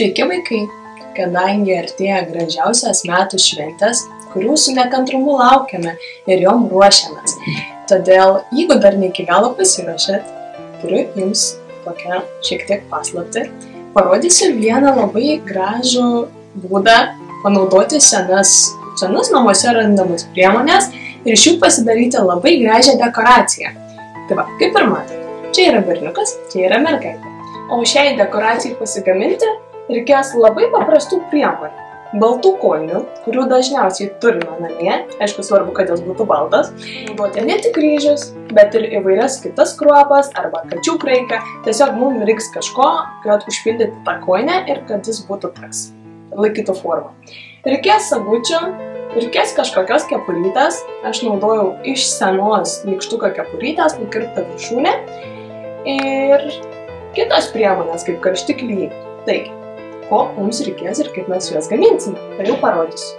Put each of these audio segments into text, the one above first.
Sveiki vaikai! Kadangi artėja gražiausias metų šventės, kurių su nekantrumu laukiame ir jom ruošiamės. Todėl, jeigu dar ne iki galo pasiruošėt, turiu jums tokią šiek tiek paslaptį. Parodysiu vieną labai gražų būdą panaudoti senas namuose randamas priemonės ir iš jų pasidaryti labai gražią dekoraciją. Tai va, kaip ir matote, čia yra berniukas, čia yra mergaitė. O šiai dekoracijai pasigaminti reikės labai paprastų priemonių. Baltų kojinių, kurių dažniausiai turime namie, aišku svarbu, kad jos būtų baltos. Naudoti ne tik ryžius, bet ir įvairias kitas kruopas arba kačių kraiką. Tiesiog mums reiks kažko, kad užpildyti tą kojinę ir kad jis būtų toks, laikytų formą. Reikės sagučių, reikės kažkokios kepurytės. Aš naudojau iš senos nykštuko kepurytės, nukirptą viršūnę. Ir kitos priemonės, kaip karšti klijai. Taigi, ko mums reikės ir kaip mes juos gaminsime. Tai jau parodysiu.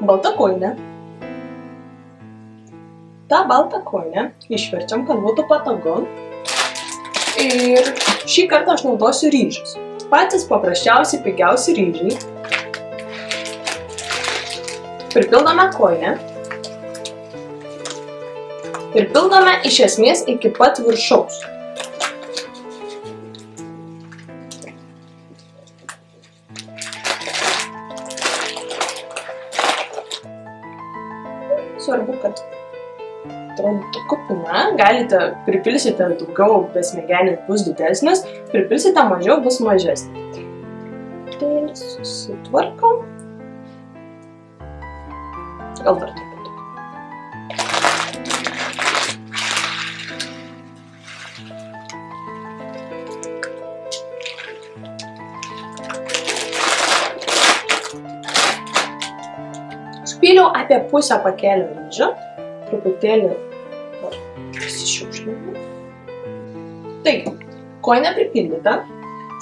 Balta kojinė. Ta baltą kojinę išverčiam, kad būtų patogu. Ir šį kartą aš naudosiu ryžius. Patys paprasčiausi, pigiausi ryžiai. Pripildome kojinę. Ir pildome iš esmės iki pat viršaus. Svarbu, kad atrodytų kupina, galite pripilsite daugiau, besmegenis bus didesnis, pripilsite mažiau, bus mažesnis. Tai susitvarkom. Gal dar truputį. Supyliau apie pusę pakelio ryžių, truputėlį pasišiukšlinau. Taigi, kojinė pripildyta.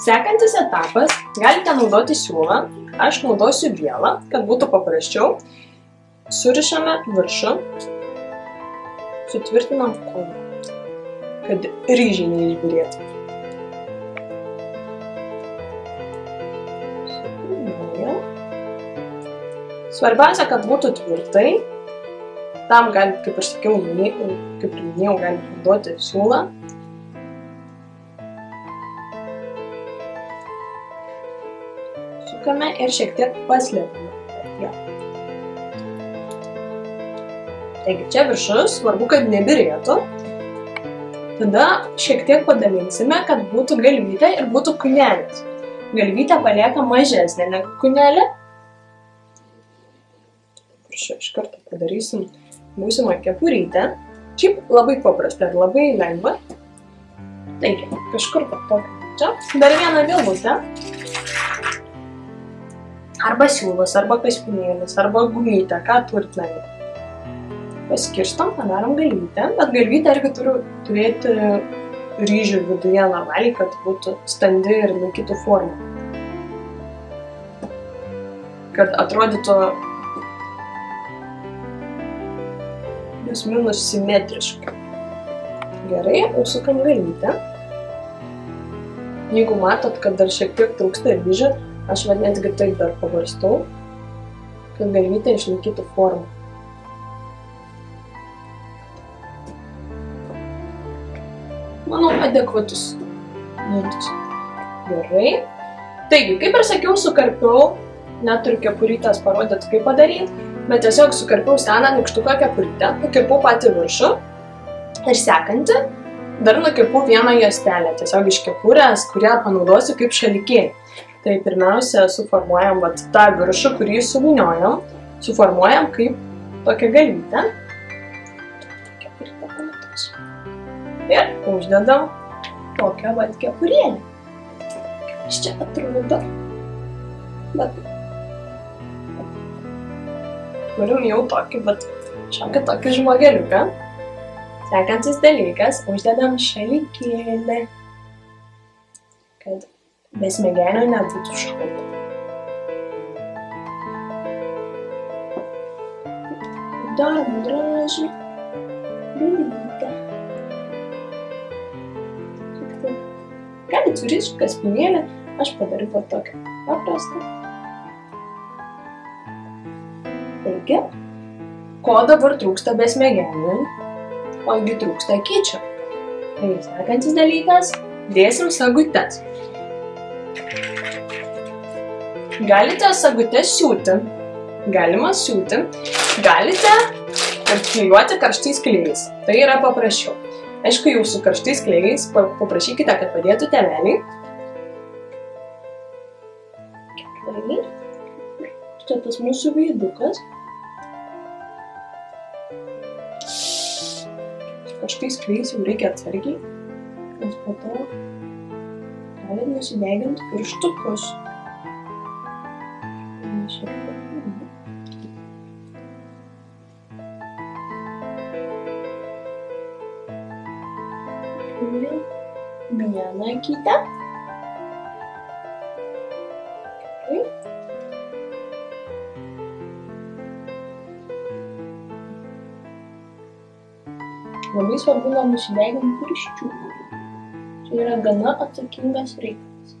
Sekantis etapas, galite naudoti siūlą, aš naudosiu vielą, kad būtų paprasčiau. Surišame viršų, sutvirtinam kojinę, kad ryžiai neišbyrėtų. Svarbiausia, kad būtų tvirtai. Tam galite, kaip ir sakiau, kaip ir minėjau, galite naudoti siūlą. Sukame ir šiek tiek paslėpame. Taigi, čia viršus, svarbu, kad nebyrėtų. Tada šiek tiek padalinsime, kad būtų galvytė ir būtų kūnelės. Galvytė palieka mažesnė negu kūnelė. Iš karto padarysim būsimą kepurytę. Šiaip labai paprasta ir labai lengva. Taigi, kažkur patokime čia. Dar vieną vilnutę. Arba siūlas, arba kaspinėlis, arba gumytę, ką turit lengva. Paskirstam, padarom galvytę, bet galvytę irgi turiu turėti ryžių viduje lavalį, kad būtų standi ir laikytų formą. Kad atrodytų minus simetriškai. Gerai, užsukam galvytę. Jeigu matot, kad dar šiek tiek trūksta ryžių, aš netgi taip dar pavarstau, kad galvytė išlaikytų formą. Manau, adekvatus dydis. Gerai. Taigi, kaip ir sakiau, sukarpiau, neturiu kepurytės parodyti, kaip padaryti, bet tiesiog sukarpiau seną nykštuko kepurytę, nukirpau patį viršų ir sekantį dar nukirpau vieną juostelę, tiesiog iš kepurės, kurią panaudosiu kaip šalikėlį. Tai pirmiausia, suformuojam tą viršų, kurį suvyniojam, suformuojam kaip tokią galvytę. Ir uždedam tokią kepurėlę. Iš čia atrodo. Bet turim jau šiokį tokį žmogeliuką. Sekantis dalykas, uždedam šalikėlį, kad be smegenio nebūtų šalta. Darom gražiai galvytę. galit surišti spynėlę, aš padariau va tokią paprastą. Taigi, ko dabar trūksta besmegeniui? Ogi trūksta akyčių. Taigi, sekantis dalykas, dėsim sagutes. Galite sagutes siūti, galima siūti, galite klijuoti karštais klijais. Tai yra paprasčiau. Aišku, jau su karštais klijais paprašykite, kad padėtų tėveliai. Štai tas mūsų veidukas. Karštais klijais jau reikia atsargiai, nes po to gali nusideginti pirštukus. Vieną akytę. Labai svarbu nenusideginti pirščiukų. Čia yra gana atsakingas reikalas.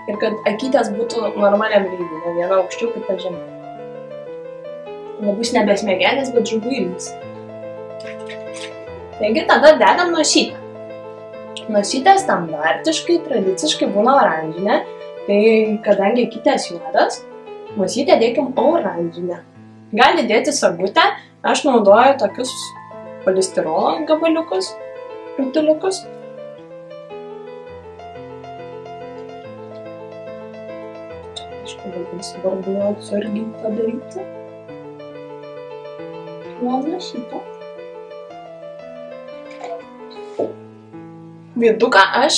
Ir kad akytės būtų normaliam lygiui, ne viena aukščiau, kita žemiau. Nebus nebesmegenis, bet žuvų ilgis. Taigi tada dedam nosytę. Nosytė standartiškai, tradiciškai būna oranžinė, tai kadangi akytės juodas, nosytę dėkim oranžinę. Gali dėti sagutę, aš naudoju tokius polistirolo gabaliukus, rutuliukus. Aišku, labai svarbu atsargiai padaryti. Nosytę. Veiduką aš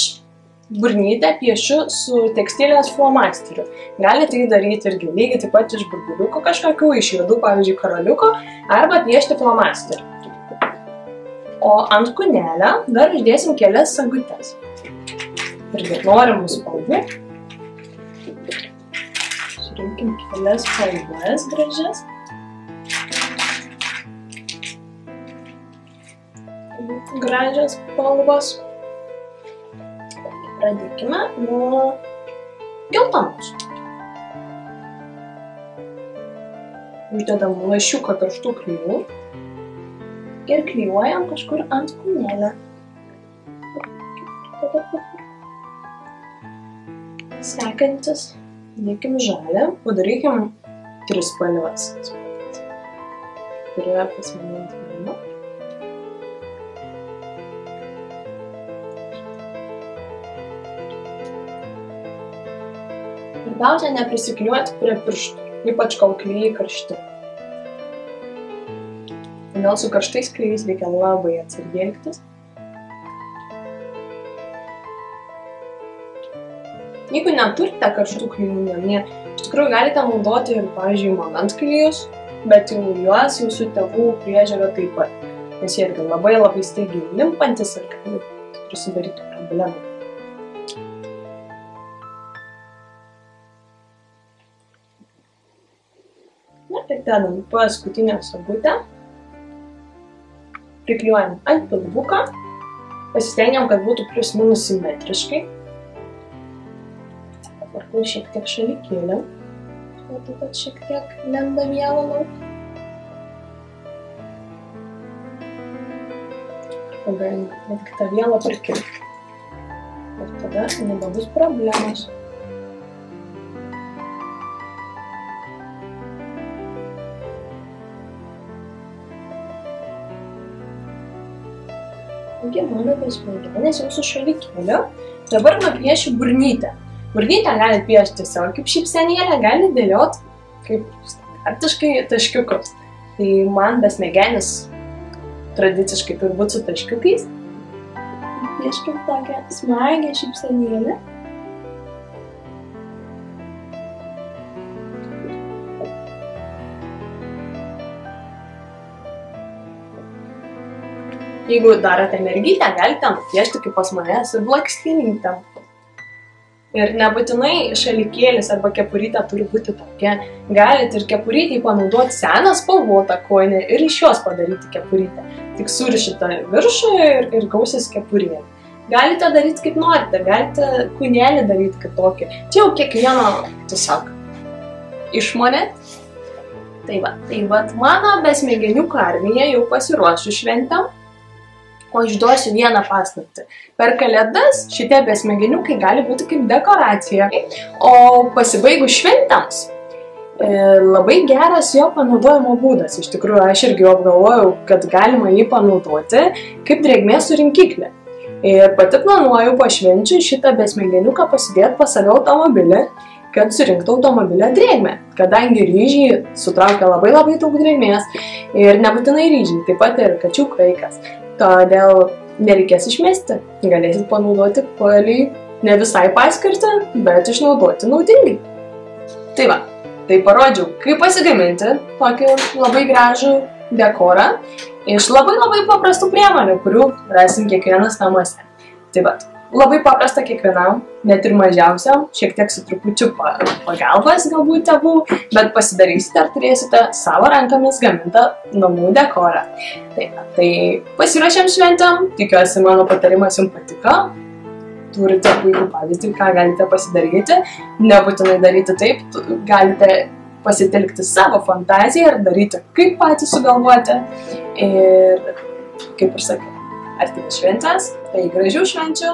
burnytę piešiu su tekstilės flomasteriu. Galite tai daryti irgi lygiai taip pat iš burbuliukų kažkokių, iš juodų, pavyzdžiui, karoliuko, arba piešti flomasteriu. O ant kūnelio dar uždėsim kelias sagutes. Irgi norimų spalvų. Surinkim kelias spalvas gražias. Gražios spalvos. Pradėkime nuo geltonos. Uždedam lašiuką karštų klijų ir klijuojam kažkur ant kūnelio. Sekantis, dėkim žalią, padarykim 3 spalvas. Kurioje pas mane viena. Svarbiausia neprisiklijuoti prie pirštų, ypač kol klijai karšti. Todėl su karštais klijais reikia labai atsargiai elgtis. Jeigu neturite karštų klijų namie, iš tikrųjų galite naudoti ir, pavyzdžiui, moment klijus, bet jau juos jau su tėvų priežiūra taip pat, nes jie irgi labai staigiai limpantis ir gali sudaryti problemų. Ir dedam paskutinę sagutę, priklijuojam ant pilvuką, pasistengiam, kad būtų plius minus simetriškai. Dabar šiek tiek šalikėlė, o taip pat šiek tiek lenda vielą. Galim netgi tą vielą prikirpti. Ir tada nebebus problemos. Taigi mano besmegenės jau su šalikėliu. Dabar nupiešiu burnytę. Burnytę galite piešti tiesiog kaip šypsenėlę, galite dėlioti kaip standartiškai taškiukus. Tai man besmegenis tradiciškai turbūt su taškiukais. Pieškim tokią smagią šypsenėlę. Jeigu darote mergytę, galite nupiešti kaip pas manęs ir blakstienytę. Ir nebūtinai šalikėlis arba kepurytė turi būti tokia. Galite ir kepurytei panaudoti seną spalvotą kojinę ir iš jos padaryti kepurytę. Tik surišite viršų ir gausis kepurėlė. Galite daryti kaip norite, galite kūnelį daryti kitokį. Čia jau kiekvieno tiesiog išmonė. Tai va, mano besmegeniukų armija jau pasiruošus šventėm, o išduosiu vieną paslaptį. Per Kalėdas šitie besmegeniukai gali būti kaip dekoracija, o pasibaigus šventėms labai geras jo panaudojimo būdas. Iš tikrųjų, aš irgi jau apgalvojau, kad galima jį panaudoti kaip drėgmės surinkiklį. Ir pati planuoju po švenčių šitą besmegeniuką pasidėti pas save automobilį, kad surinktų automobilio drėgmę, kadangi ryžiai sutraukia labai daug drėgmės ir nebūtinai ryžiai, taip pat ir kačių kraikas. Todėl nereikės išmesti, galėsit panaudoti palei ne visai paskirtį, bet išnaudoti naudingai. Tai va, tai parodžiau, kaip pasigaminti tokį labai gražų dekorą iš labai paprastų priemonių, kurių rasim kiekvienas namuose. Tai va, labai paprasta kiekvienam, net ir mažiausiam, šiek tiek su trupučiu pagalbos galbūt tėvų, bet pasidarysite ar turėsite savo rankomis gamintą namų dekorą. Tai pasiruošėm šventėm, tikiuosi mano patarimas jums patiko. Turite puikų pavyzdį, ką galite pasidaryti, nebūtinai daryti taip, galite pasitelkti savo fantaziją ir daryti kaip patys sugalvoti. Ir kaip ir sakiau, artėja šventės, tai gražių švenčių.